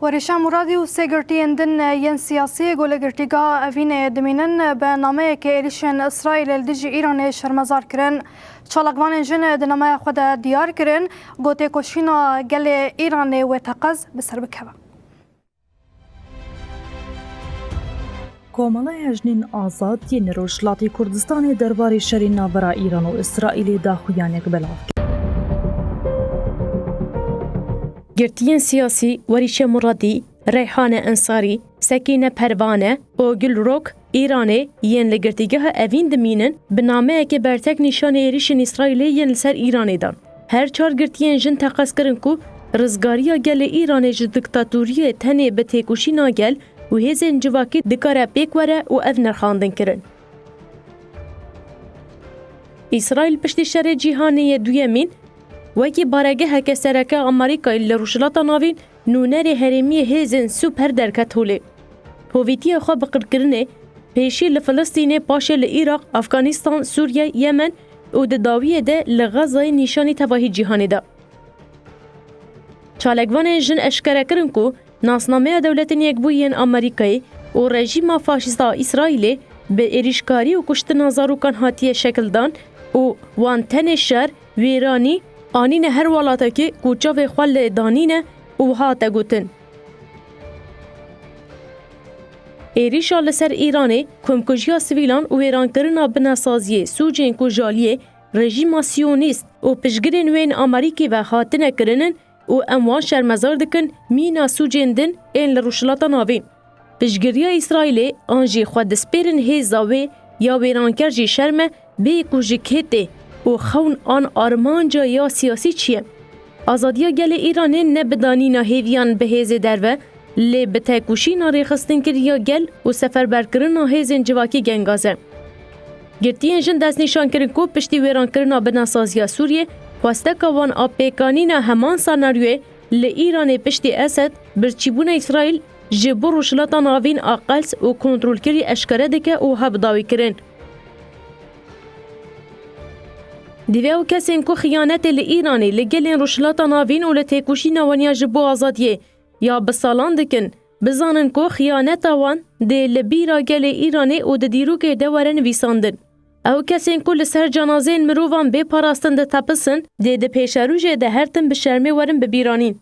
ورشام مرادی و سگرتی اندن ین سیاسی گولگرتیگا اوین دمینن به نامه که ایلیشن اسرائیل دیجی ایران شرمزار کرن چالقوان انجن دنامه خود دیار کرن گوته کشینا گل ایران و تقز بسر بکوه. کۆمەڵە هێژنین ئازاد یە نێرۆژلاتی کوردستانی دەربارەی شەری ناوەڕا ئیران و ئیسرائیلی داخویانێک بەلاو گرتیین سیاسی وریشه مرادی، ریحان انصاری، سکینه پروانه و گلروک ایرانی ین لگرتیگه اوین دمینن به نامه که برتک نشان ایریشن اسرائیلی ین لسر ایرانی دان. هر چار گرتیین جن تقاس کرن کو رزگاریا گل ایرانی ج دکتاتوری تنه به تکوشی ناگل و هزین جواکی دکاره پیک وره و اف نرخاندن کرن. اسرائیل پشت شر جیهانی دویمین وکی بارگه هک سرکه آمریکا لروشلاتا ناوین نونر هرمی هزن سوپر درکت هوله. هویتی خواه بقرکرنه پیشی لفلسطینه پاشه لعراق، افغانستان، سوریه، یمن و داویه ده لغزای نشانی تواهی جیهانی ده. چالکوان جن اشکره کرن کو ناسنامه دولتین یکبوین آمریکایی و رژیم فاشیستا اسرائیل به ایریشکاری و کشتن زاروکان هاتیه شکل دان و وان تن شر ویرانی آنین هر ولاتا که کوچاو خوال دانینه و هاته گوتن. ایریشا لسر ایرانه کمکجیا سویلان و ویران کرنا بناسازیه سوجین کجالیه رژیم سیونیست و پشگرین وین آمریکی و خاتنه کرنن و اموان شرمزار دکن مینا سوجین دن این لروشلاتا ناوین. پشگریا اسرائیل آنجی خود دسپیرن هیزاوه یا ویرانکر جی شرمه بی کجی کهته و خون آن آرمانجا یا سیاسی چیه؟ آزادیا گل ایرانه نه بدانینا هیویان به هیزه دروه لی به تکوشینا ریخستن کر یا گل و سفر برکرنا هیزن جواکی گنگازه. گرتین جن دست نشان کرن کو پشتی ویران کرنا بناسازیا سوریه خواسته وان آپیکانینا همان ساناریوه لی ایران پشتی اسد برچیبون اسرائیل جبو روشلاتا ناوین آقلس و کنترول کری اشکره دکه و هبداوی کرن. دیو کسین کو خیانت ایرانی لگلین روشلاتا ناوین و لتکوشی نوانیا جبو آزادیه یا بسالان دکن بزانن کو خیانت وان ده لبیرا گل ایرانی و ده دیروک دورن ویساندن. او کسین کو لسر جنازین مروان بپاراستن ده تپسن ده پیشروج ده هرتن به شرمی ورن ببیرانین.